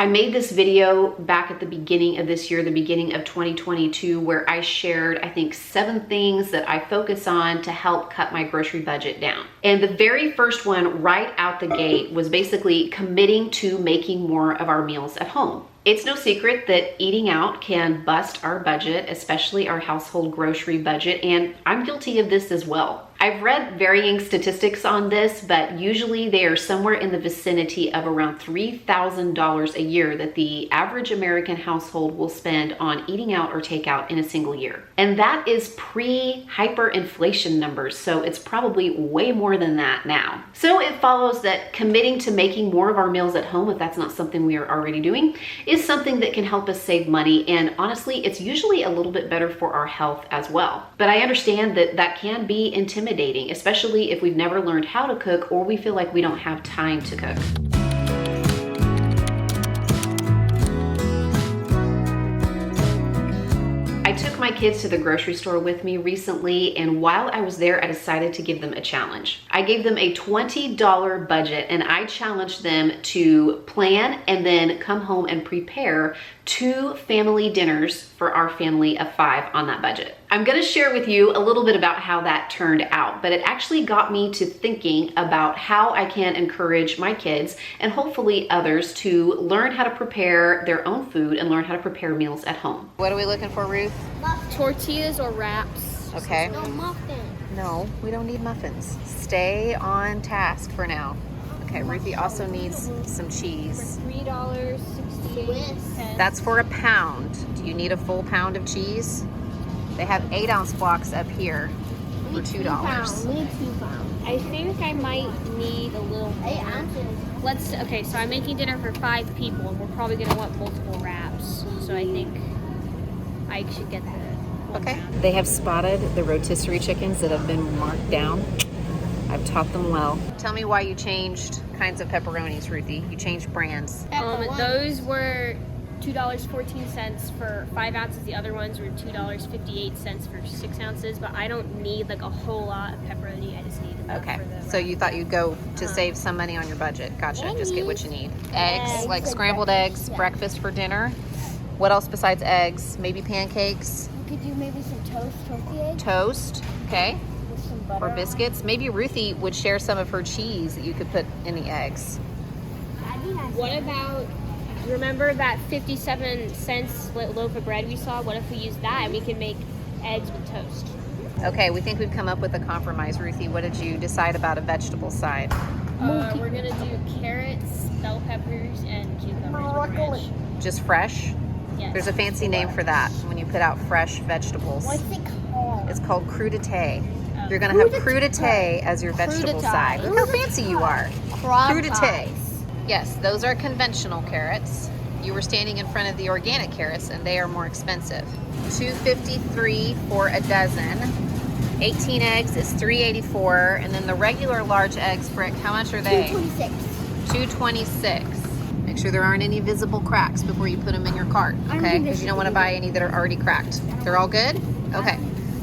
I made this video back at the beginning of this year, the beginning of 2022, where I shared, I think, 7 things that I focus on to help cut my grocery budget down. And the very first one right out the gate was basically committing to making more of our meals at home. It's no secret that eating out can bust our budget, especially our household grocery budget, and I'm guilty of this as well. I've read varying statistics on this, but usually they are somewhere in the vicinity of around $3,000 a year that the average American household will spend on eating out or takeout in a single year. And that is pre-hyperinflation numbers, so it's probably way more than that now. So it follows that committing to making more of our meals at home, if that's not something we are already doing, is something that can help us save money, and honestly, it's usually a little bit better for our health as well. But I understand that that can be intimidating, especially if we've never learned how to cook or we feel like we don't have time to cook. I took my kids to the grocery store with me recently, and while I was there, I decided to give them a challenge. I gave them a $20 budget, and I challenged them to plan and then come home and prepare 2 family dinners for our family of 5 on that budget. I'm gonna share with you a little bit about how that turned out, but it actually got me to thinking about how I can encourage my kids and hopefully others to learn how to prepare their own food and learn how to prepare meals at home. What are we looking for, Ruth? Tortillas or wraps. Okay. No muffins. No, we don't need muffins. Stay on task for now. Okay, Ruthie also needs some cheese. For $3.68. That's for a pound. Do you need a full pound of cheese? They have 8-ounce blocks up here for $2. We need 2 pounds. I think I might need a little 8 ounces. Okay, so I'm making dinner for 5 people, and we're probably gonna want multiple wraps. So I think I should get the Okay. They have spotted the rotisserie chickens that have been marked down. I've taught them well. Tell me why you changed kinds of pepperonis, Ruthie. You changed brands. Those were $2.14 for 5 ounces. The other ones were $2.58 for 6 ounces. But I don't need like a whole lot of pepperoni. I just need enough for the so you thought you'd go to save some money on your budget. Gotcha. Just get what you need. Eggs, like scrambled eggs, breakfast for dinner. What else besides eggs? Maybe pancakes. We could do maybe some tortilla eggs. Toast. Okay. With some butter. Or biscuits. Maybe Ruthie would share some of her cheese that you could put in the eggs. That'd be nice. What about, remember that 57-cent loaf of bread we saw? What if we use that and we can make eggs with toast? Okay, we think we've come up with a compromise. Ruthie, what did you decide about a vegetable side? We're gonna do carrots, bell peppers, and cucumbers. Just fresh? Yes. There's a fancy name for that when you put out fresh vegetables. What's it called? It's called crudité. You're gonna have crudité as your vegetable side. Look how fancy you are. Crudité. Yes, those are conventional carrots. You were standing in front of the organic carrots, and they are more expensive. $2.53 for a dozen. 18 eggs is $3.84, and then the regular large eggs, Brick, how much are they? $2.26. Make sure there aren't any visible cracks before you put them in your cart, okay? Because you don't want to buy any that are already cracked. They're all good? Okay.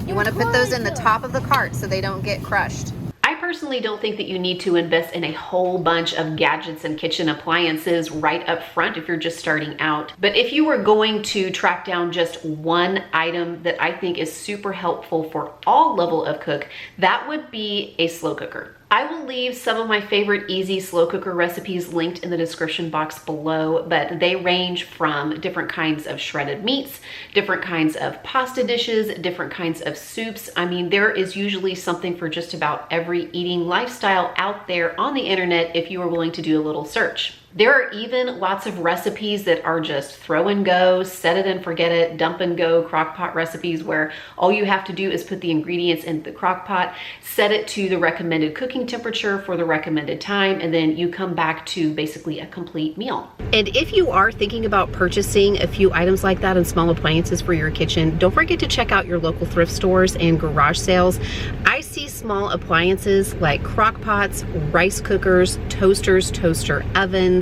You want to put those in the top of the cart so they don't get crushed. I personally don't think that you need to invest in a whole bunch of gadgets and kitchen appliances right up front if you're just starting out. But if you were going to track down just one item that I think is super helpful for all level of cook, that would be a slow cooker. I will leave some of my favorite easy slow cooker recipes linked in the description box below, but they range from different kinds of shredded meats, different kinds of pasta dishes, different kinds of soups. I mean, there is usually something for just about every eating lifestyle out there on the internet if you are willing to do a little search. There are even lots of recipes that are just throw and go, set it and forget it, dump and go crock pot recipes where all you have to do is put the ingredients in the crock pot, set it to the recommended cooking temperature for the recommended time, and then you come back to basically a complete meal. And if you are thinking about purchasing a few items like that and small appliances for your kitchen, don't forget to check out your local thrift stores and garage sales. I see small appliances like crock pots, rice cookers, toasters, toaster ovens,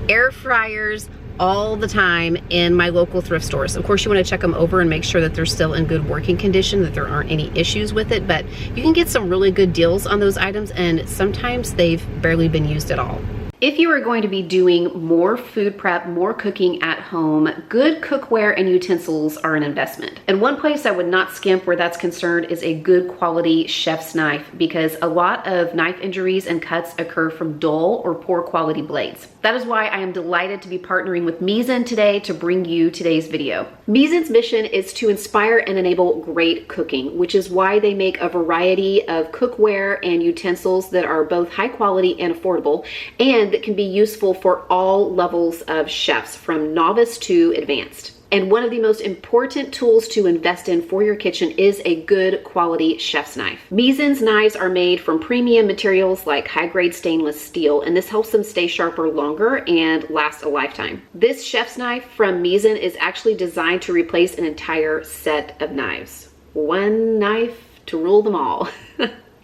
air fryers, all the time in my local thrift stores. Of course, you want to check them over and make sure that they're still in good working condition, that there aren't any issues with it, but you can get some really good deals on those items, and sometimes they've barely been used at all. If you are going to be doing more food prep, more cooking at home, good cookware and utensils are an investment. And one place I would not skimp where that's concerned is a good quality chef's knife, because a lot of knife injuries and cuts occur from dull or poor quality blades. That is why I am delighted to be partnering with Misen today to bring you today's video. Misen's mission is to inspire and enable great cooking, which is why they make a variety of cookware and utensils that are both high quality and affordable, and that can be useful for all levels of chefs, from novice to advanced. And one of the most important tools to invest in for your kitchen is a good quality chef's knife. Misen's knives are made from premium materials like high-grade stainless steel, and this helps them stay sharper longer and last a lifetime. This chef's knife from Misen is actually designed to replace an entire set of knives. One knife to rule them all.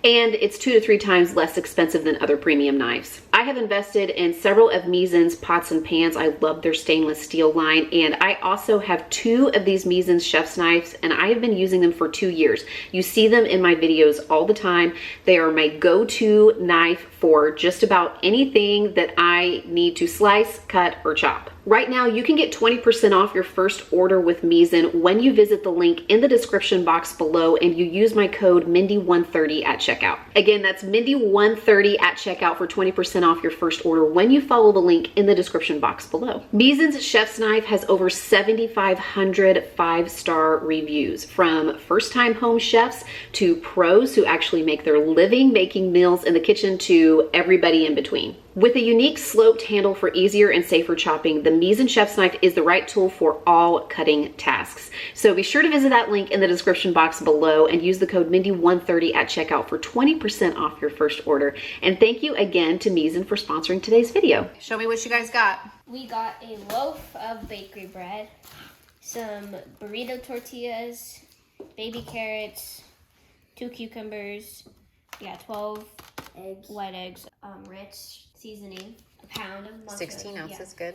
And it's 2 to 3 times less expensive than other premium knives. I have invested in several of Misen's pots and pans. I love their stainless steel line, and I also have 2 of these Misen's chef's knives, and I have been using them for 2 years. You see them in my videos all the time. They are my go-to knife for just about anything that I need to slice, cut, or chop. Right now, you can get 20% off your first order with Misen when you visit the link in the description box below and you use my code Mindy130 at checkout. Again, that's Mindy130 at checkout for 20% off your first order when you follow the link in the description box below. Misen's chef's knife has over 7,500 5-star reviews, from first-time home chefs to pros who actually make their living making meals in the kitchen to everybody in between. With a unique sloped handle for easier and safer chopping, the Misen chef's knife is the right tool for all cutting tasks. So be sure to visit that link in the description box below and use the code Mindy130 at checkout for 20% off your first order. And thank you again to Misen for sponsoring today's video. Show me what you guys got. We got a loaf of bakery bread, some burrito tortillas, baby carrots, 2 cucumbers, 12 Eggs. white eggs, rich seasoning, a pound of mustard, 16 ounces, good.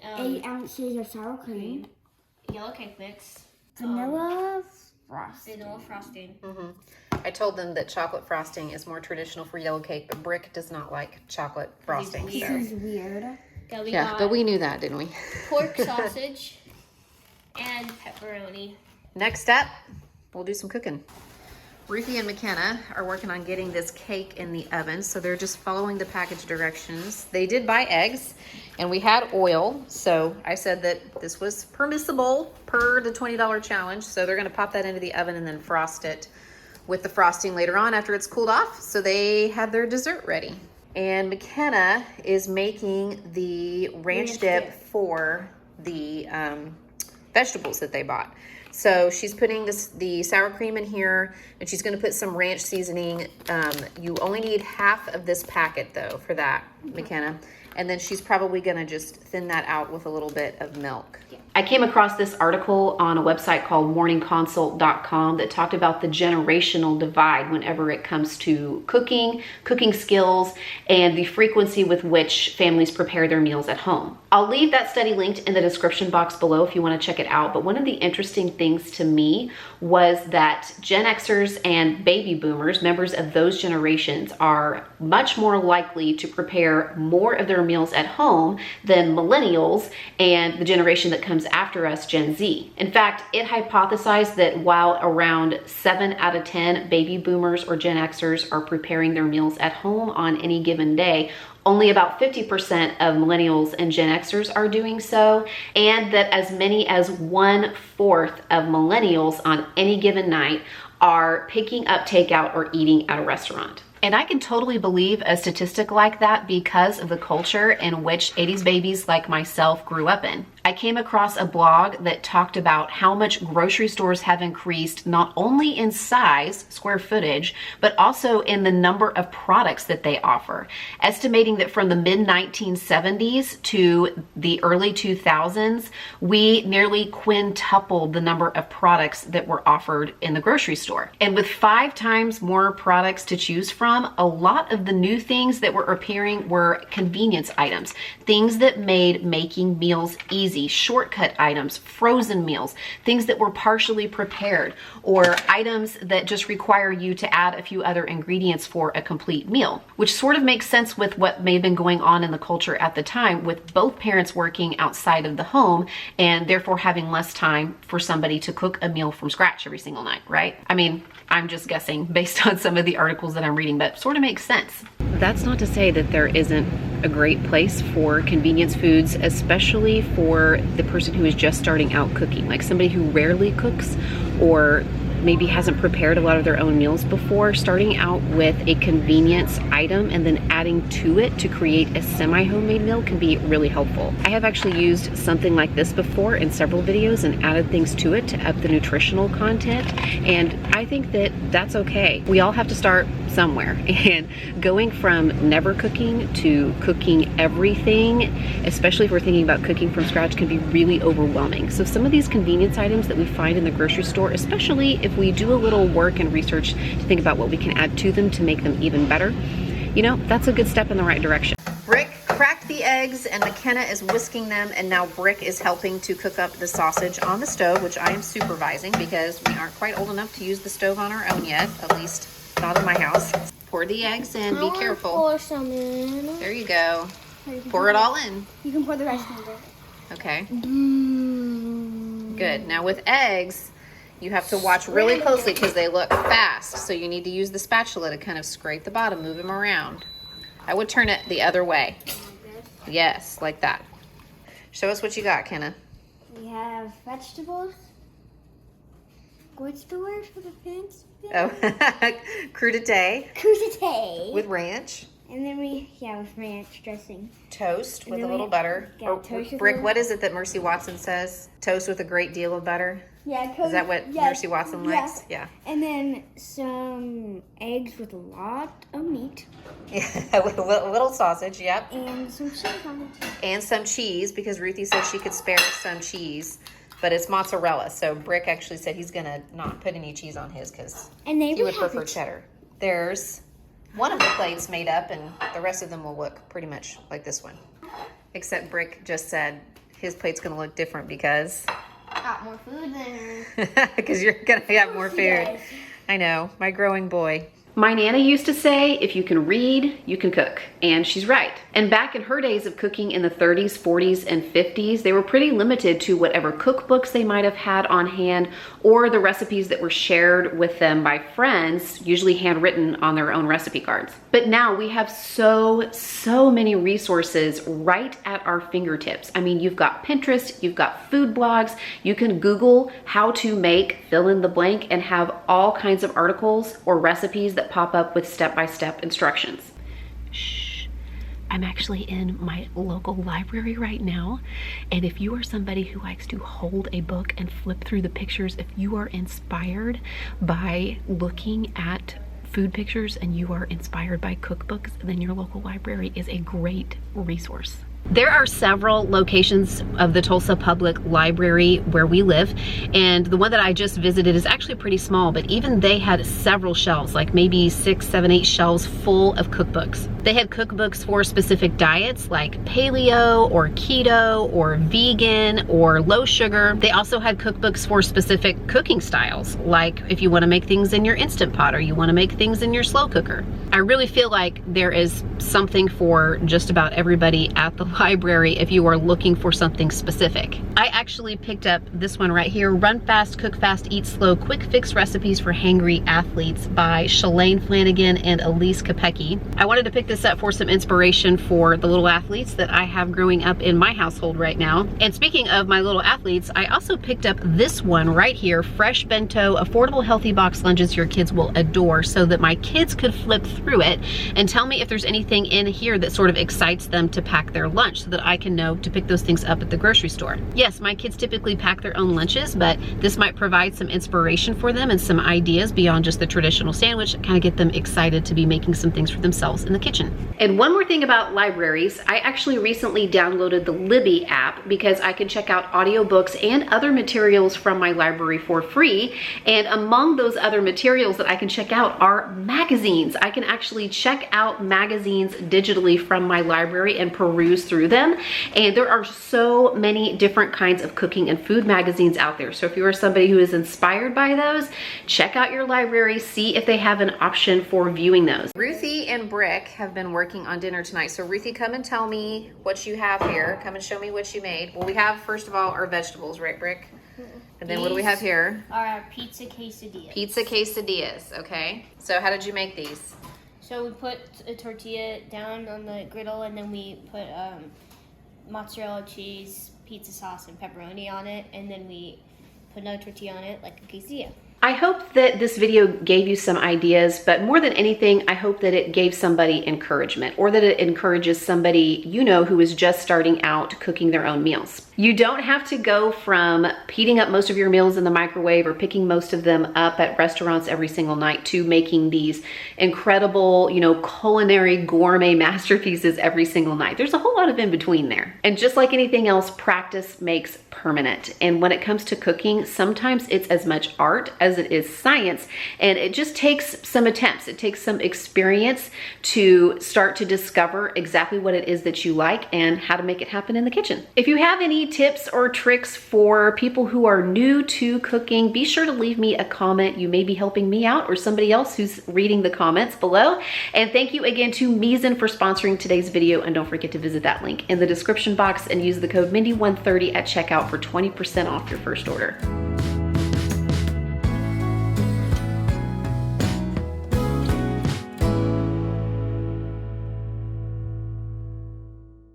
8 ounces of sour cream. Yellow cake mix, Vanilla frosting. vanilla frosting. I told them that chocolate frosting is more traditional for yellow cake, but Brick does not like chocolate frosting. This So. is weird. Then we Yeah, got but we knew that, didn't we? pork sausage and pepperoni. Next up, we'll do some cooking. Ruthie and McKenna are working on getting this cake in the oven, so they're just following the package directions. They did buy eggs, and we had oil, so I said that this was permissible per the $20 challenge, so they're gonna pop that into the oven and then frost it with the frosting later on after it's cooled off, so they had their dessert ready. And McKenna is making the ranch dip for the vegetables that they bought. So she's putting the sour cream in here, and she's gonna put some ranch seasoning. You only need half of this packet though for that, McKenna. And then she's probably gonna just thin that out with a little bit of milk. I came across this article on a website called morningconsult.com that talked about the generational divide whenever it comes to cooking skills, and the frequency with which families prepare their meals at home. I'll leave that study linked in the description box below if you want to check it out. But one of the interesting things to me was that Gen Xers and baby boomers, members of those generations, are much more likely to prepare more of their meals at home than millennials and the generation that comes after us, Gen Z. In fact, it hypothesized that while around 7 out of 10 baby boomers or Gen Xers are preparing their meals at home on any given day, only about 50% of millennials and Gen Xers are doing so, and that as many as 1/4 of millennials on any given night are picking up takeout or eating at a restaurant. And I can totally believe a statistic like that because of the culture in which 80s babies like myself grew up in. I came across a blog that talked about how much grocery stores have increased not only in size, square footage, but also in the number of products that they offer, estimating that from the mid-1970s to the early 2000s, we nearly quintupled the number of products that were offered in the grocery store. And with 5 times more products to choose from, a lot of the new things that were appearing were convenience items, things that made making meals easy easy, shortcut items, frozen meals, things that were partially prepared, or items that just require you to add a few other ingredients for a complete meal, which sort of makes sense with what may have been going on in the culture at the time, with both parents working outside of the home and therefore having less time for somebody to cook a meal from scratch every single night, right? I mean, I'm just guessing based on some of the articles that I'm reading, but sort of makes sense. That's not to say that there isn't a great place for convenience foods, especially for the person who is just starting out cooking, like somebody who rarely cooks or maybe hasn't prepared a lot of their own meals before. Starting out with a convenience item and then adding to it to create a semi-homemade meal can be really helpful. I have actually used something like this before in several videos and added things to it to up the nutritional content, and I think that that's okay. We all have to start somewhere, and going from never cooking to cooking everything, especially if we're thinking about cooking from scratch, can be really overwhelming. So some of these convenience items that we find in the grocery store, especially if we do a little work and research to think about what we can add to them to make them even better, you know, that's a good step in the right direction. Brick cracked the eggs and McKenna is whisking them, and now Brick is helping to cook up the sausage on the stove, which I am supervising because we aren't quite old enough to use the stove on our own yet, at least not in my house. Pour the eggs in, be careful. Pour some in. There you go. Pour it all in. You can pour the rest in there. Okay. Good. Now with eggs, you have to watch really closely because they look fast. So you need to use the spatula to kind of scrape the bottom, move them around. I would turn it the other way. Yes, like that. Show us what you got, Kenna. We have vegetables. What's the word for the fancy? Oh, crudité Crudité. with ranch. And then with ranch dressing. Toast with a then little butter. yeah, Oh, toast with Brick, a- what is it that Mercy Watson says? Toast with a great deal of butter? Yeah. Is that what Mercy Watson likes? Yeah. And then some eggs with a lot of meat. With a little sausage, yep. And some cheese on it. And some cheese, because Ruthie said she could spare some cheese, but it's mozzarella. So Brick actually said he's gonna not put any cheese on his because And they he would have prefer it. cheddar. There's one of the plates made up, and the rest of them will look pretty much like this one. Except Brick just said his plate's gonna look different because Got more food there. because you're gonna have more food. Yes. I know, my growing boy. My Nana used to say, if you can read, you can cook. And she's right. And back in her days of cooking in the 30s, 40s, and 50s, they were pretty limited to whatever cookbooks they might have had on hand or the recipes that were shared with them by friends, usually handwritten on their own recipe cards. But now we have so many resources right at our fingertips. I mean, you've got Pinterest, you've got food blogs, you can Google how to make fill in the blank and have all kinds of articles or recipes that pop up with step-by-step instructions. Shh, I'm actually in my local library right now, and if you are somebody who likes to hold a book and flip through the pictures, if you are inspired by looking at food pictures and you are inspired by cookbooks, then your local library is a great resource. There are several locations of the Tulsa Public Library where we live, and the one that I just visited is actually pretty small, but even they had several shelves, like maybe 6, 7, 8 shelves full of cookbooks. They had cookbooks for specific diets like paleo or keto or vegan or low sugar. They also had cookbooks for specific cooking styles, like if you want to make things in your Instant Pot or you want to make things in your slow cooker. I really feel like there is something for just about everybody at the library if you are looking for something specific. I actually picked up this one right here, Run Fast, Cook Fast, Eat Slow, Quick Fix Recipes for Hangry Athletes by Shalane Flanagan and Elise Kopecky. I wanted to pick this up for some inspiration for the little athletes that I have growing up in my household right now. And speaking of my little athletes, I also picked up this one right here, Fresh Bento, Affordable Healthy Box Lunches Your Kids Will Adore, so that my kids could flip through it and tell me if there's anything in here that sort of excites them to pack their lunch so that I can know to pick those things up at the grocery store. Yes, my kids typically pack their own lunches, but this might provide some inspiration for them and some ideas beyond just the traditional sandwich, kind of get them excited to be making some things for themselves in the kitchen. And one more thing about libraries, I actually recently downloaded the Libby app because I can check out audiobooks and other materials from my library for free. And among those other materials that I can check out are magazines. I can actually check out magazines digitally from my library and peruse through them. And there are so many different kinds of cooking and food magazines out there. So if you are somebody who is inspired by those, check out your library, see if they have an option for viewing those. Ruthie and Brick have been working on dinner tonight. So Ruthie, come and tell me what you have here. Come and show me what you made. Well, we have, first of all, our vegetables, right, Brick? And then what do we have here? Our pizza quesadillas. Pizza quesadillas, okay. So how did you make these? So we put a tortilla down on the griddle, and then we put mozzarella cheese, pizza sauce, and pepperoni on it, and then we put another tortilla on it like a quesadilla. I hope that this video gave you some ideas, but more than anything, I hope that it gave somebody encouragement, or that it encourages somebody you know who is just starting out cooking their own meals. You don't have to go from heating up most of your meals in the microwave or picking most of them up at restaurants every single night to making these incredible, you know, culinary gourmet masterpieces every single night. There's a whole lot of in between there. And just like anything else, practice makes permanent. And when it comes to cooking, sometimes it's as much art as it is science, and it just takes some attempts. It takes some experience to start to discover exactly what it is that you like and how to make it happen in the kitchen. If you have any tips or tricks for people who are new to cooking, be sure to leave me a comment. You may be helping me out or somebody else who's reading the comments below. And thank you again to Misen for sponsoring today's video, and don't forget to visit that link in the description box and use the code Mindy130 at checkout for 20% off your first order.